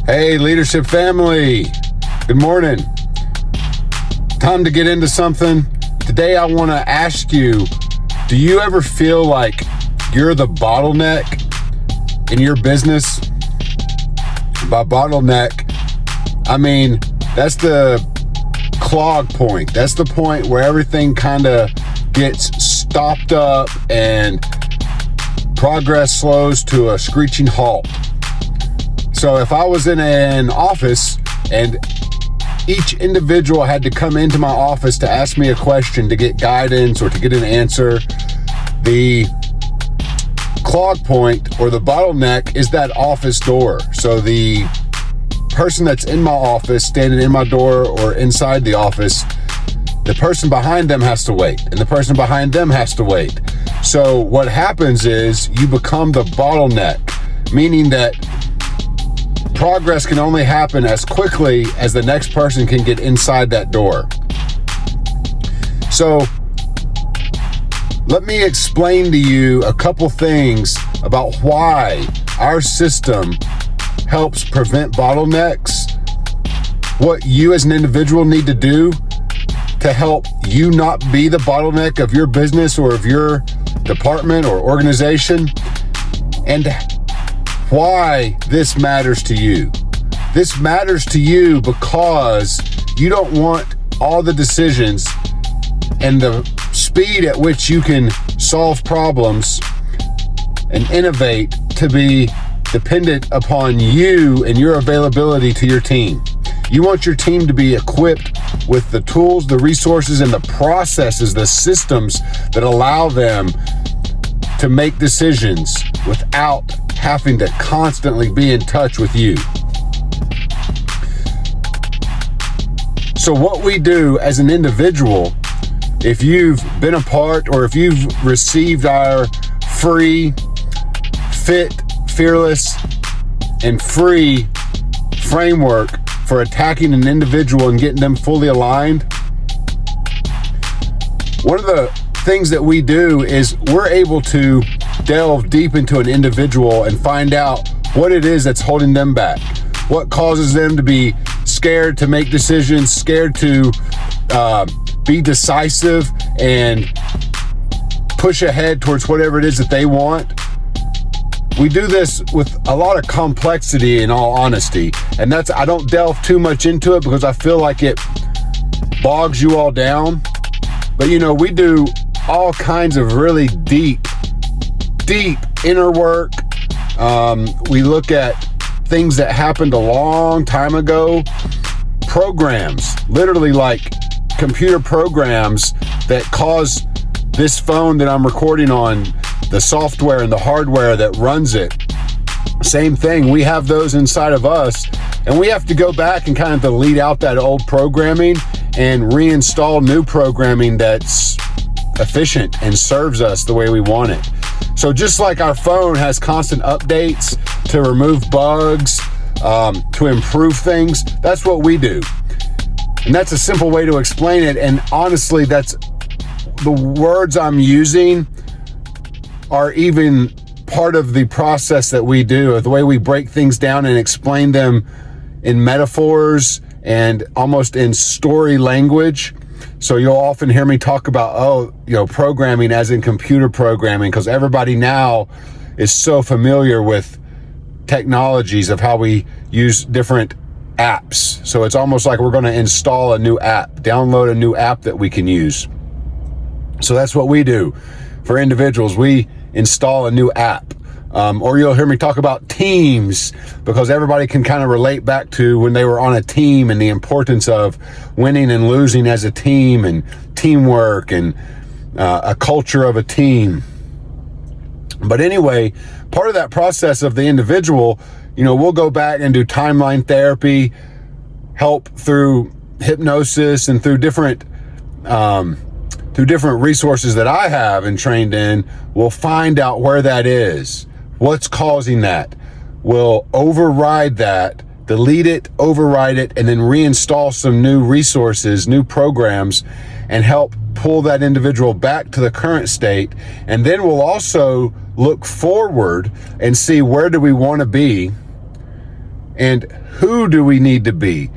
Hey, leadership family. Good morning. Time to get into something. Today I want to ask you, do you ever feel like you're the bottleneck in your business? By bottleneck, I mean, that's the clog point. That's the point where everything kind of gets stopped up and progress slows to a screeching halt. So if I was in an office and each individual had to come into my office to ask me a question, to get guidance or to get an answer, the clog point or the bottleneck is that office door. So the person that's in my office, standing in my door or inside the office, the person behind them has to wait, and the person behind them has to wait. So what happens is you become the bottleneck, meaning that progress can only happen as quickly as the next person can get inside that door. So let me explain to you a couple things about why our system helps prevent bottlenecks, what you as an individual need to do to help you not be the bottleneck of your business or of your department or organization, and why this matters to you. This matters to you because you don't want all the decisions and the speed at which you can solve problems and innovate to be dependent upon you and your availability to your team. You want your team to be equipped with the tools, the resources, and the processes, the systems that allow them to make decisions without having to constantly be in touch with you. So what we do as an individual, if you've been a part or if you've received our free, fit, fearless, and free framework for attacking an individual and getting them fully aligned, one of the things that we do is we're able to delve deep into an individual and find out what it is that's holding them back, what causes them to be scared to make decisions, scared to be decisive and push ahead towards whatever it is that they want. We do this with a lot of complexity, in all honesty, and I don't delve too much into it because I feel like it bogs you all down. But we do all kinds of really deep inner work. We look at things that happened a long time ago, programs, literally like computer programs that cause this phone that I'm recording on, the software and the hardware that runs it. Same thing, we have those inside of us, and we have to go back and kind of delete out that old programming and reinstall new programming that's efficient and serves us the way we want it. So just like our phone has constant updates to remove bugs, to improve things, that's what we do. And that's a simple way to explain it. And honestly, that's the words I'm using are even part of the process that we do, the way we break things down and explain them in metaphors and almost in story language. So you'll often hear me talk about, programming as in computer programming, because everybody now is so familiar with technologies of how we use different apps. So it's almost like we're going to install a new app, download a new app that we can use. So that's what we do for individuals. We install a new app. Or you'll hear me talk about teams, because everybody can kind of relate back to when they were on a team and the importance of winning and losing as a team and teamwork and a culture of a team. But anyway, part of that process of the individual, we'll go back and do timeline therapy, help through hypnosis and through different resources that I have and trained in. We'll find out where that is. What's causing that? We'll override that, delete it, override it, and then reinstall some new resources, new programs, and help pull that individual back to the current state. And then we'll also look forward and see, where do we want to be and who do we need to be,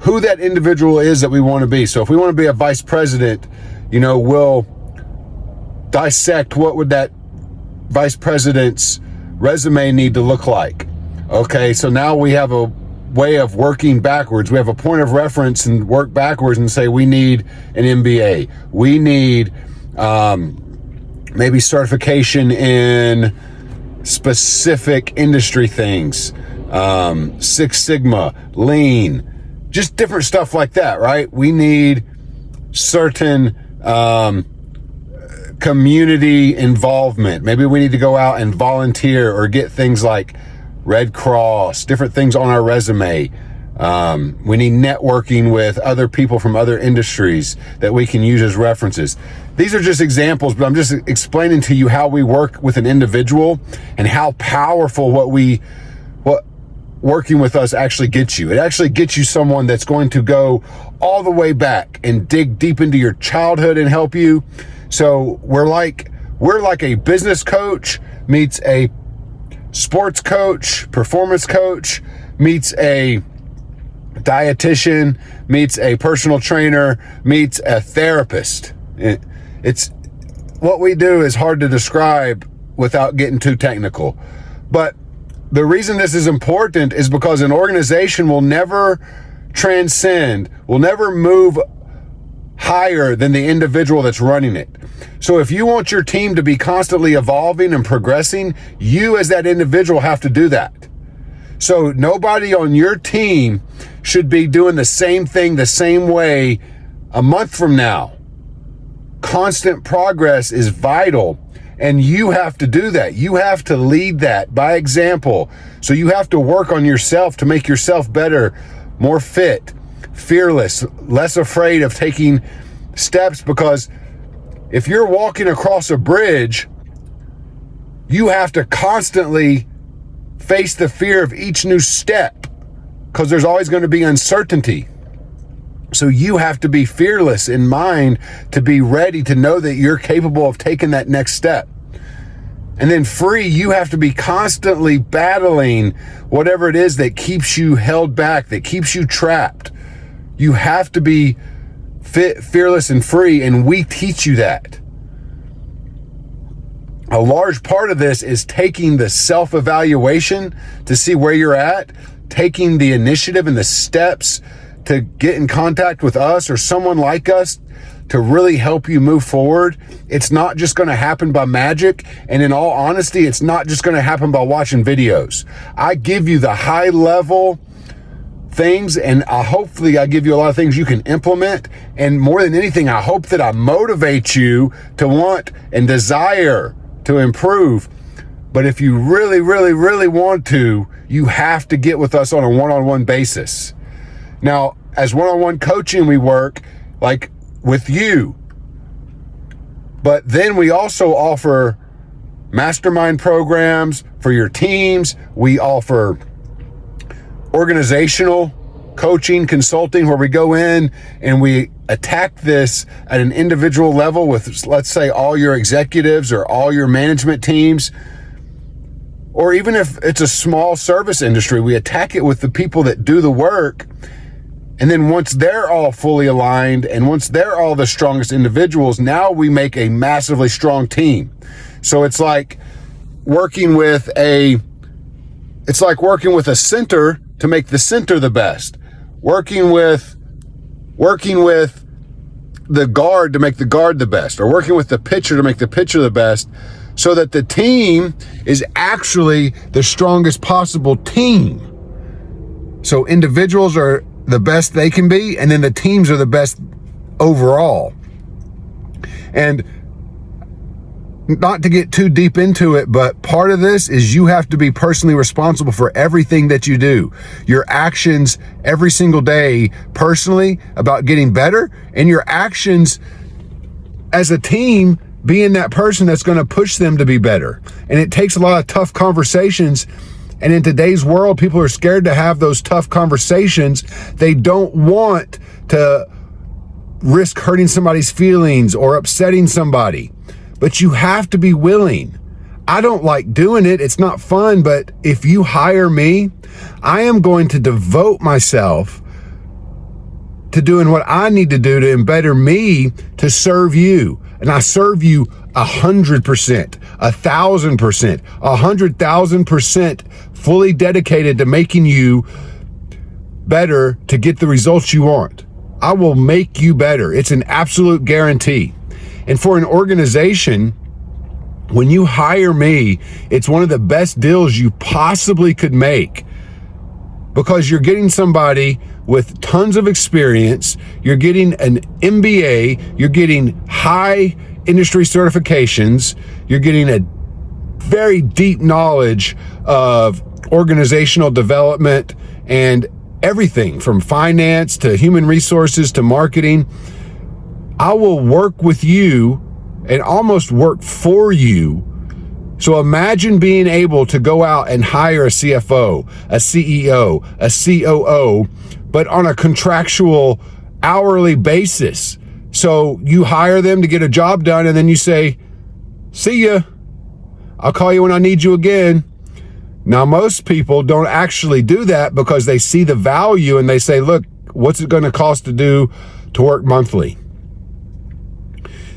who that individual is that we want to be. So if we want to be a vice president, we'll dissect what would that vice president's resume need to look like. Okay, so now we have a way of working backwards. We have a point of reference and work backwards and say we need an MBA. We need maybe certification in specific industry things, Six Sigma, Lean, just different stuff like that, right? We need certain community involvement. Maybe we need to go out and volunteer or get things like Red Cross, different things on our resume. We need networking with other people from other industries that we can use as references. These are just examples, but I'm just explaining to you how we work with an individual and how powerful what working with us actually gets you. It actually gets you someone that's going to go all the way back and dig deep into your childhood and help you. So we're like a business coach meets a sports coach, performance coach meets a dietitian, meets a personal trainer, meets a therapist. It's what we do is hard to describe without getting too technical. But the reason this is important is because an organization will never transcend, will never move higher than the individual that's running it. So if you want your team to be constantly evolving and progressing, you as that individual have to do that. So nobody on your team should be doing the same thing the same way a month from now. Constant progress is vital, and you have to do that. You have to lead that by example. So you have to work on yourself to make yourself better, more fit, fearless, less afraid of taking steps, because if you're walking across a bridge, you have to constantly face the fear of each new step because there's always going to be uncertainty. So you have to be fearless in mind to be ready to know that you're capable of taking that next step. And then free, you have to be constantly battling whatever it is that keeps you held back, that keeps you trapped. You have to be fit, fearless, and free, and we teach you that. A large part of this is taking the self-evaluation to see where you're at, taking the initiative and the steps to get in contact with us or someone like us to really help you move forward. It's not just going to happen by magic. And in all honesty, it's not just going to happen by watching videos. I give you the high level things, and hopefully I give you a lot of things you can implement. And more than anything, I hope that I motivate you to want and desire to improve. But if you really, really, really want to, you have to get with us on a one-on-one basis. Now, as one-on-one coaching, we work like with you. But then we also offer mastermind programs for your teams. We offer organizational coaching, consulting, where we go in and we attack this at an individual level with, let's say, all your executives or all your management teams. Or even if it's a small service industry, we attack it with the people that do the work. And then once they're all fully aligned and once they're all the strongest individuals, now we make a massively strong team. So it's like working with a center to make the center the best. Working with the guard to make the guard the best, or working with the pitcher to make the pitcher the best, so that the team is actually the strongest possible team. So individuals are the best they can be, and then the teams are the best overall. And not to get too deep into it, but part of this is you have to be personally responsible for everything that you do. Your actions every single day personally about getting better, and your actions as a team being that person that's going to push them to be better. And it takes a lot of tough conversations. And in today's world, people are scared to have those tough conversations. They don't want to risk hurting somebody's feelings or upsetting somebody. But you have to be willing. I don't like doing it. It's not fun. But if you hire me, I am going to devote myself to doing what I need to do to better me to serve you. And I serve you 100%, 1,000%, 100,000% fully dedicated to making you better to get the results you want. I will make you better. It's an absolute guarantee. And for an organization, when you hire me, it's one of the best deals you possibly could make, because you're getting somebody with tons of experience, you're getting an MBA, you're getting high industry certifications, you're getting a very deep knowledge of organizational development and everything from finance to human resources to marketing. I will work with you and almost work for you. So imagine being able to go out and hire a CFO, a CEO, a COO, but on a contractual hourly basis. So you hire them to get a job done, and then you say, see ya, I'll call you when I need you again. Now, most people don't actually do that because they see the value and they say, look, what's it going to cost to work monthly?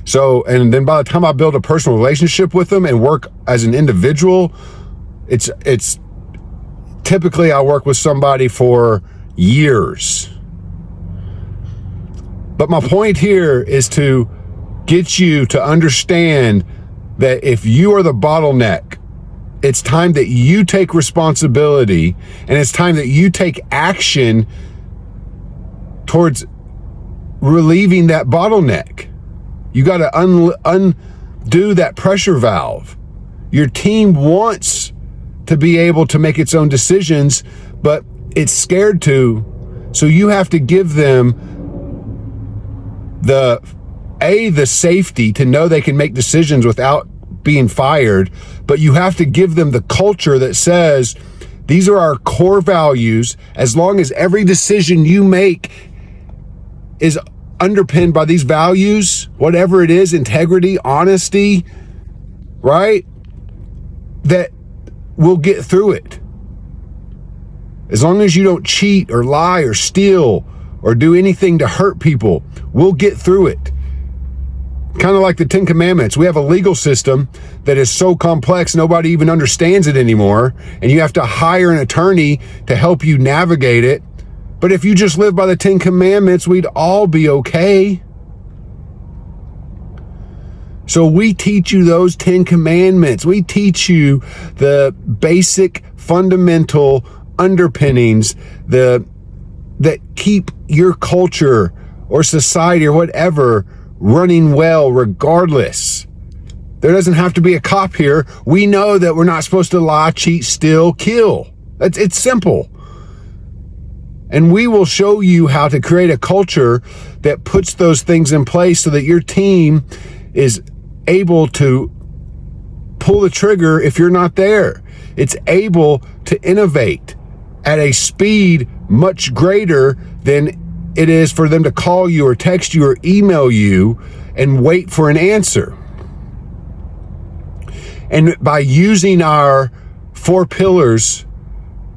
So, and then by the time I build a personal relationship with them and work as an individual, it's typically I work with somebody for years. But my point here is to get you to understand that if you are the bottleneck, it's time that you take responsibility, and it's time that you take action towards relieving that bottleneck. You got to undo that pressure valve. Your team wants to be able to make its own decisions, but it's scared to. So you have to give them the safety to know they can make decisions without being fired, but you have to give them the culture that says, these are our core values. As long as every decision you make is underpinned by these values, whatever it is, integrity, honesty, right? That we'll get through it. As long as you don't cheat or lie or steal or do anything to hurt people, we'll get through it. Kind of like the 10 Commandments. We have a legal system that is so complex, nobody even understands it anymore. And you have to hire an attorney to help you navigate it. But if you just live by the 10 Commandments, we'd all be okay. So we teach you those 10 Commandments. We teach you the basic fundamental underpinnings that keep your culture or society or whatever running well regardless. There doesn't have to be a cop here. We know that we're not supposed to lie, cheat, steal, kill. It's simple. And we will show you how to create a culture that puts those things in place so that your team is able to pull the trigger if you're not there. It's able to innovate at a speed much greater than it is for them to call you or text you or email you and wait for an answer. And by using our 4 pillars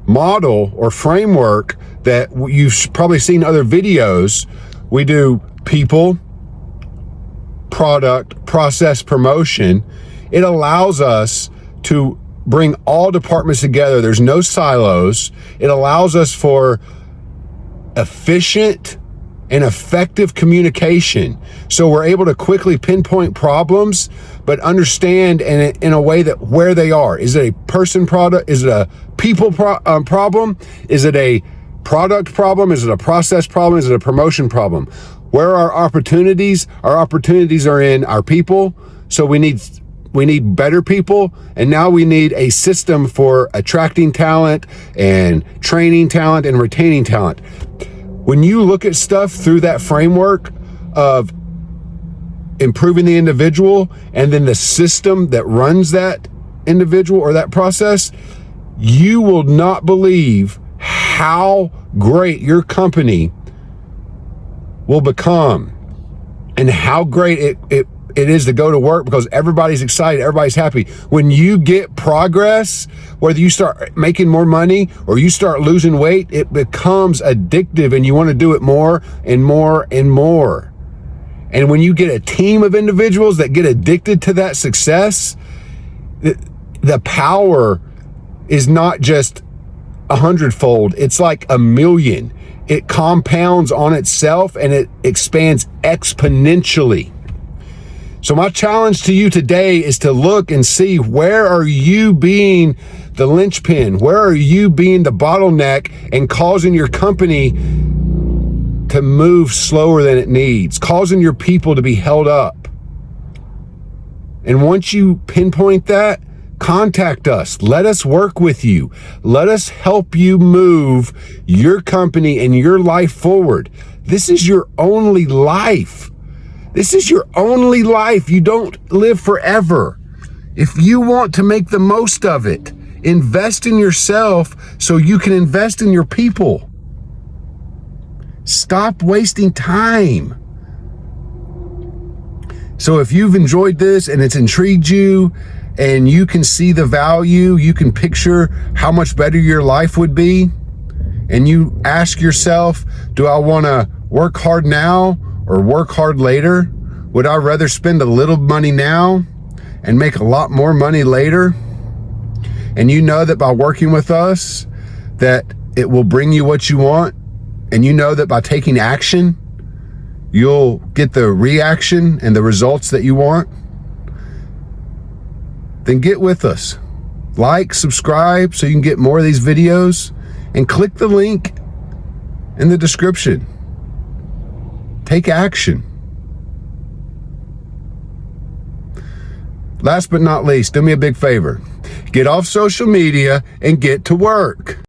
model or framework that you've probably seen other videos, we do people, product, process, promotion. It allows us to bring all departments together. There's no silos. It allows us for efficient and effective communication. So we're able to quickly pinpoint problems, but understand in a way that where they are. Is it a person product? Is it a people problem? Is it a product problem? Is it a process problem? Is it a promotion problem? Where are our opportunities? Our opportunities are in our people. So we need better people, and now we need a system for attracting talent and training talent and retaining talent. When you look at stuff through that framework of improving the individual and then the system that runs that individual or that process, you will not believe how great your company will become and how great it is to go to work because everybody's excited, everybody's happy. When you get progress, whether you start making more money or you start losing weight, it becomes addictive and you want to do it more and more and more. And when you get a team of individuals that get addicted to that success, the power is not just 100-fold, it's like 1,000,000. It compounds on itself and it expands exponentially. So my challenge to you today is to look and see, where are you being the linchpin? Where are you being the bottleneck and causing your company to move slower than it needs, causing your people to be held up? And once you pinpoint that, contact us. Let us work with you. Let us help you move your company and your life forward. This is your only life. This is your only life. You don't live forever. If you want to make the most of it, invest in yourself so you can invest in your people. Stop wasting time. So if you've enjoyed this and it's intrigued you, and you can see the value, you can picture how much better your life would be, and you ask yourself, do I want to work hard now or work hard later? Would I rather spend a little money now and make a lot more money later? And you know that by working with us, that it will bring you what you want, and you know that by taking action, you'll get the reaction and the results that you want. Then get with us. Like, subscribe so you can get more of these videos, and click the link in the description. Take action. Last but not least, do me a big favor. Get off social media and get to work.